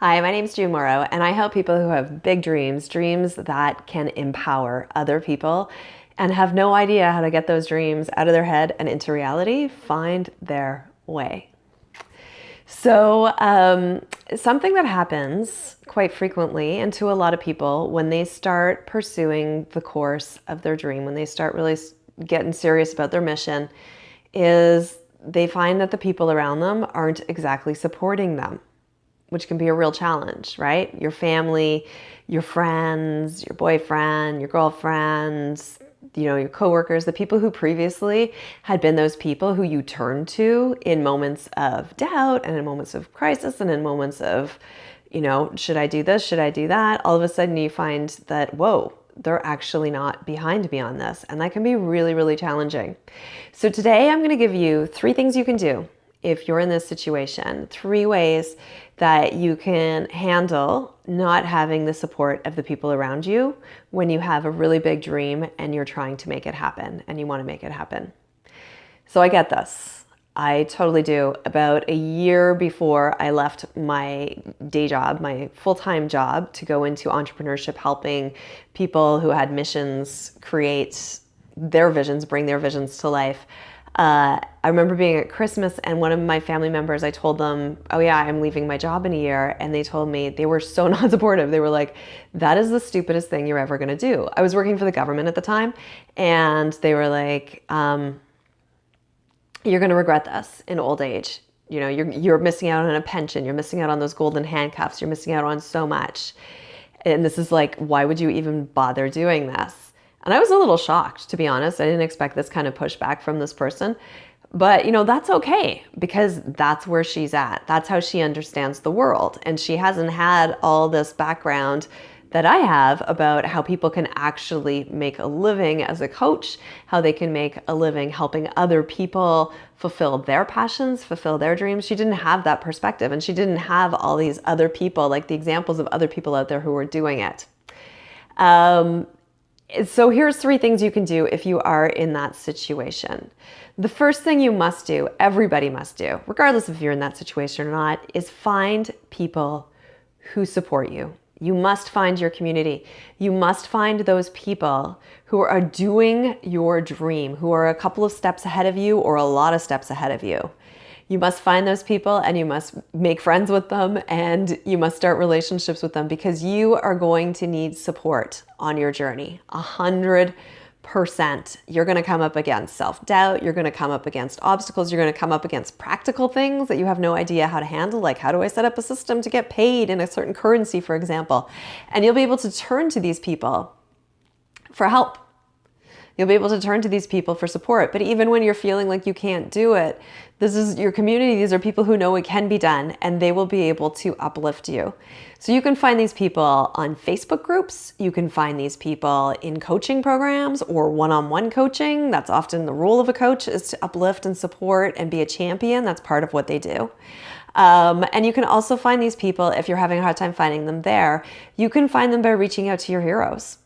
Hi, my name is June Morrow, and I help people who have big dreams, dreams that can empower other people and have no idea how to get those dreams out of their head and into reality, find their way. Something that happens quite frequently and to a lot of people when they start pursuing the course of their dream, when they start really getting serious about their mission, is they find that the people around them aren't exactly supporting them, which can be a real challenge, right? Your family, your friends, your boyfriend, your girlfriends, your coworkers, the people who previously had been those people who you turn to in moments of doubt and in moments of crisis and in moments of, should I do this? Should I do that? All of a sudden you find that, whoa, they're actually not behind me on this. And that can be really, really challenging. So today I'm going to give you 3 things you can do if you're in this situation, 3 ways that you can handle not having the support of the people around you when you have a really big dream and you're trying to make it happen and you want to make it happen. So I get this. I totally do. About a year before I left my day job, my full-time job, to go into entrepreneurship, helping people who had missions create their visions, bring their visions to life. I remember being at Christmas and one of my family members, I told them, oh yeah, I'm leaving my job in a year. And they told me, they were so not supportive. They were like, that is the stupidest thing you're ever going to do. I was working for the government at the time. And they were like, you're going to regret this in old age. You're missing out on a pension. You're missing out on those golden handcuffs. You're missing out on so much. And this is like, why would you even bother doing this? And I was a little shocked, to be honest. I didn't expect this kind of pushback from this person. But, that's okay because that's where she's at. That's how she understands the world. And she hasn't had all this background that I have about how people can actually make a living as a coach, how they can make a living helping other people fulfill their passions, fulfill their dreams. She didn't have that perspective, and she didn't have all these other people, like the examples of other people out there who were doing it. So here's 3 things you can do if you are in that situation. The first thing you must do, everybody must do, regardless if you're in that situation or not, is find people who support you. You must find your community. You must find those people who are doing your dream, who are a couple of steps ahead of you or a lot of steps ahead of you. You must find those people and you must make friends with them and you must start relationships with them because you are going to need support on your journey. 100%. You're going to come up against self-doubt. You're going to come up against obstacles. You're going to come up against practical things that you have no idea how to handle. Like, how do I set up a system to get paid in a certain currency, for example? And you'll be able to turn to these people for help. You'll be able to turn to these people for support. But even when you're feeling like you can't do it, this is your community. These are people who know it can be done, and they will be able to uplift you. So you can find these people on Facebook groups. You can find these people in coaching programs or one-on-one coaching. That's often the role of a coach, is to uplift and support and be a champion. That's part of what they do. And you can also find these people, if you're having a hard time finding them there, you can find them by reaching out to your heroes.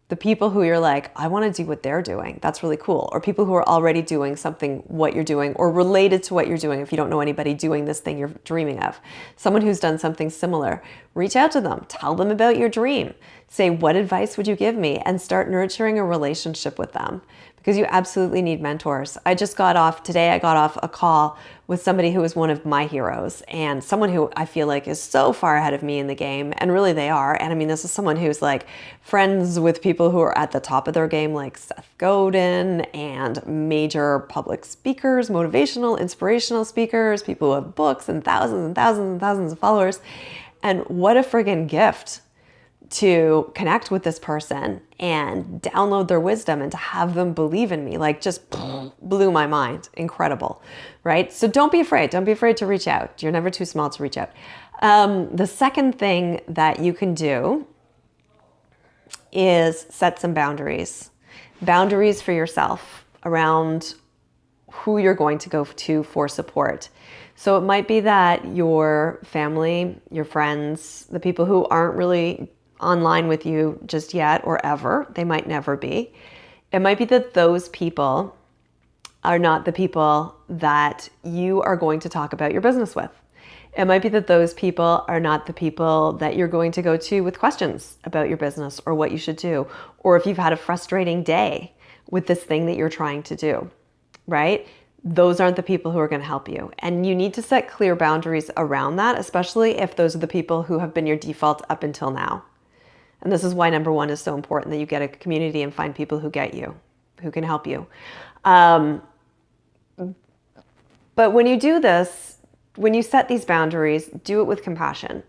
The people who you're like, I want to do what they're doing. That's really cool. Or people who are already doing something, what you're doing, or related to what you're doing. If you don't know anybody doing this thing you're dreaming of, someone who's done something similar, reach out to them, tell them about your dream. Say, what advice would you give me? And start nurturing a relationship with them because you absolutely need mentors. I got off a call with somebody who is one of my heroes and someone who I feel like is so far ahead of me in the game. And really they are. And I mean, this is someone who's like friends with people who are at the top of their game, like Seth Godin and major public speakers, motivational, inspirational speakers, people who have books and thousands and thousands and thousands of followers. And what a friggin' gift to connect with this person and download their wisdom and to have them believe in me, like just blew my mind. Incredible, right? So don't be afraid. Don't be afraid to reach out. You're never too small to reach out. The second thing that you can do is set some boundaries. Boundaries for yourself around who you're going to go to for support. So it might be that your family, your friends, the people who aren't really online with you just yet or ever, they might never be. It might be that those people are not the people that you are going to talk about your business with. It might be that those people are not the people that you're going to go to with questions about your business or what you should do, or if you've had a frustrating day with this thing that you're trying to do, right? Those aren't the people who are going to help you. And you need to set clear boundaries around that, especially if those are the people who have been your default up until now. And this is why number one is so important, that you get a community and find people who get you, who can help you. But when you do this, when you set these boundaries, do it with compassion.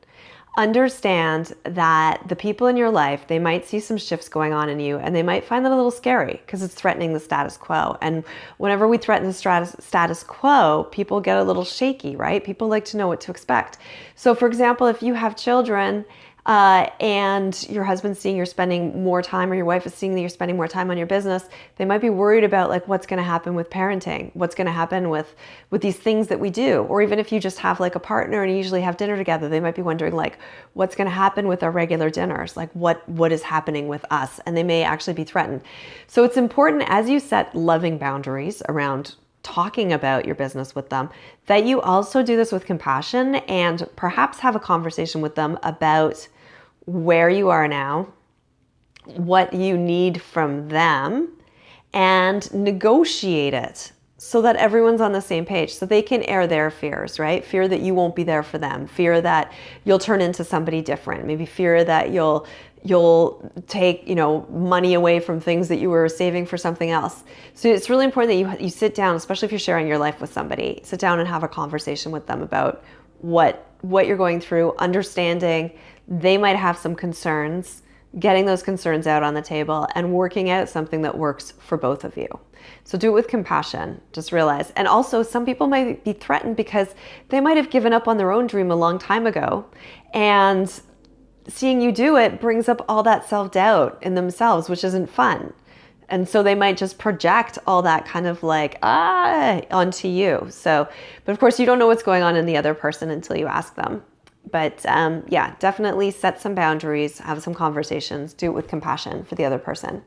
Understand that the people in your life, they might see some shifts going on in you and they might find that a little scary because it's threatening the status quo. And whenever we threaten the status quo, people get a little shaky, right? People like to know what to expect. So for example, if you have children and your husband's seeing you're spending more time, or your wife is seeing that you're spending more time on your business, they might be worried about like what's going to happen with parenting, what's going to happen with these things that we do. Or even if you just have like a partner and you usually have dinner together, they might be wondering like what's going to happen with our regular dinners, like what is happening with us, and they may actually be threatened. So it's important as you set loving boundaries around talking about your business with them, that you also do this with compassion and perhaps have a conversation with them about where you are now, what you need from them, and negotiate it so that everyone's on the same page, so they can air their fears, right? Fear that you won't be there for them, fear that you'll turn into somebody different, maybe fear that you'll take, money away from things that you were saving for something else. So it's really important that you sit down, especially if you're sharing your life with somebody, sit down and have a conversation with them about what you're going through, understanding they might have some concerns, getting those concerns out on the table and working out something that works for both of you. So do it with compassion, just realize. And also some people might be threatened because they might have given up on their own dream a long time ago, and seeing you do it brings up all that self-doubt in themselves, which isn't fun. And so they might just project all that kind of like, onto you. So, but of course you don't know what's going on in the other person until you ask them. But yeah, definitely set some boundaries, have some conversations, do it with compassion for the other person.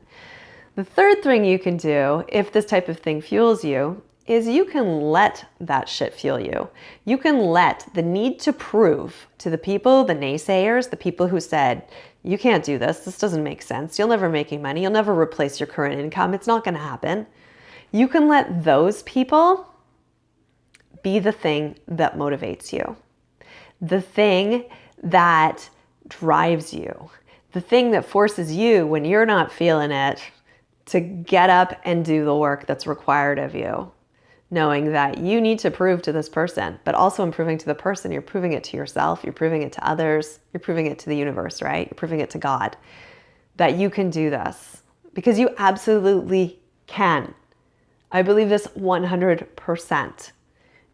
The third thing you can do, if this type of thing fuels you, is you can let that shit fuel you. You can let the need to prove to the people, the naysayers, the people who said, you can't do this, this doesn't make sense, you'll never make any money, you'll never replace your current income, it's not gonna happen. You can let those people be the thing that motivates you, the thing that drives you, the thing that forces you when you're not feeling it to get up and do the work that's required of you, knowing that you need to prove to this person, but also in proving to the person, you're proving it to yourself, you're proving it to others, you're proving it to the universe, right? You're proving it to God, that you can do this, because you absolutely can. I believe this 100%.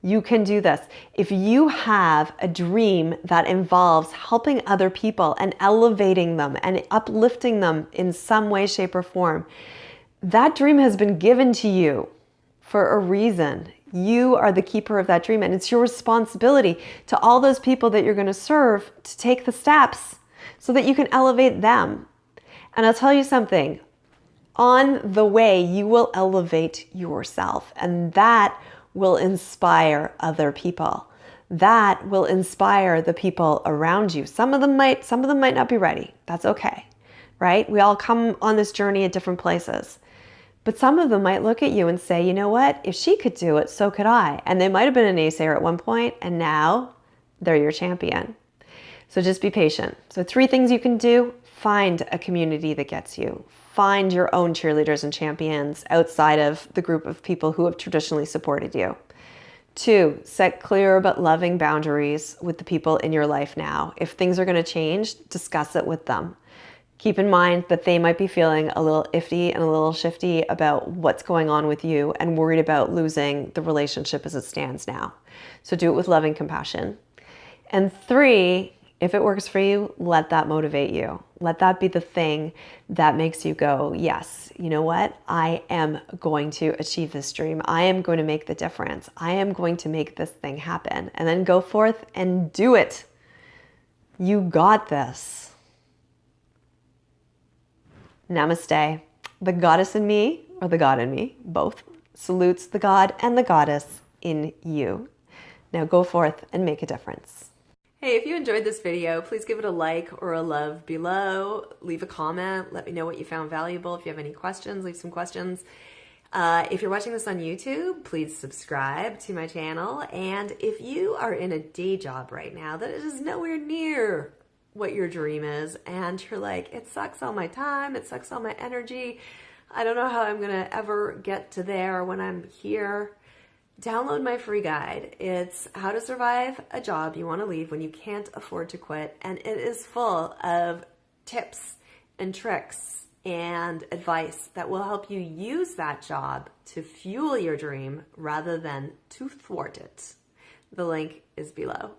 You can do this. If you have a dream that involves helping other people and elevating them and uplifting them in some way, shape, or form, that dream has been given to you for a reason. You are the keeper of that dream, and it's your responsibility to all those people that you're going to serve to take the steps so that you can elevate them. And I'll tell you something, on the way, you will elevate yourself, and that will inspire other people. That will inspire the people around you. Some of them might not be ready. That's okay, right? We all come on this journey at different places. But some of them might look at you and say, you know what? If she could do it, so could I. And they might have been a naysayer at one point, and now they're your champion. So just be patient. So 3 things you can do: find a community that gets you. Find your own cheerleaders and champions outside of the group of people who have traditionally supported you. 2, set clear but loving boundaries with the people in your life now. If things are going to change, discuss it with them. Keep in mind that they might be feeling a little iffy and a little shifty about what's going on with you and worried about losing the relationship as it stands now. So do it with loving compassion. And 3, if it works for you, let that motivate you. Let that be the thing that makes you go, yes, you know what? I am going to achieve this dream. I am going to make the difference. I am going to make this thing happen. And then go forth and do it. You got this. Namaste. The goddess in me, or the God in me, both, salutes the God and the goddess in you. Now go forth and make a difference. Hey, if you enjoyed this video, please give it a like or a love below. Leave a comment. Let me know what you found valuable. If you have any questions, leave some questions. If you're watching this on YouTube, please subscribe to my channel. And if you are in a day job right now that is nowhere near what your dream is, and you're like, it sucks all my time, it sucks all my energy, I don't know how I'm gonna ever get to there when I'm here, download my free guide. It's how to survive a job you want to leave when you can't afford to quit. And it is full of tips and tricks and advice that will help you use that job to fuel your dream rather than to thwart it. The link is below.